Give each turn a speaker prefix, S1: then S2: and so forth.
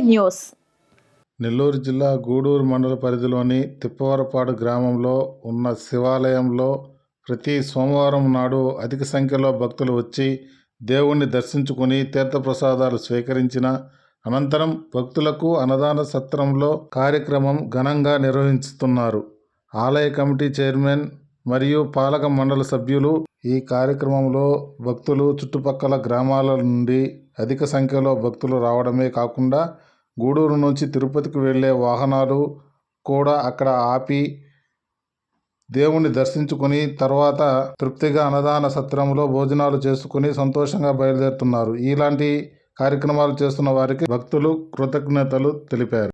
S1: News.
S2: Nellore జిల్లా గూడూరు మండల పరిధిలోని తిప్పవరపాడు గ్రామంలో ఉన్న శివాలయంలో ప్రతి సోమవారం నాడు అధిక సంఖ్యలో భక్తులు వచ్చి దేవుణ్ణి దర్శించుకుని తీర్థప్రసాదాలు స్వీకరించిన అనంతరం భక్తులకు అన్నదాన సత్రంలో కార్యక్రమం ఘనంగా నిర్వహిస్తున్నారు. ఆలయ కమిటీ చైర్మన్ మరియు పాలక మండలి సభ్యులు ఈ కార్యక్రమంలో భక్తులు చుట్టుపక్కల గ్రామాల నుండి అధిక సంఖ్యలో భక్తులు రావడమే కాకుండా గూడూరు నుంచి తిరుపతికి వెళ్లే వాహనాలు కూడా అక్కడ ఆపి దేవుణ్ణి దర్శించుకుని తర్వాత తృప్తిగా అన్నదాన సత్రంలో భోజనాలు చేసుకుని సంతోషంగా బయలుదేరుతున్నారు. ఇలాంటి కార్యక్రమాలు చేస్తున్న వారికి భక్తులు కృతజ్ఞతలు తెలిపారు.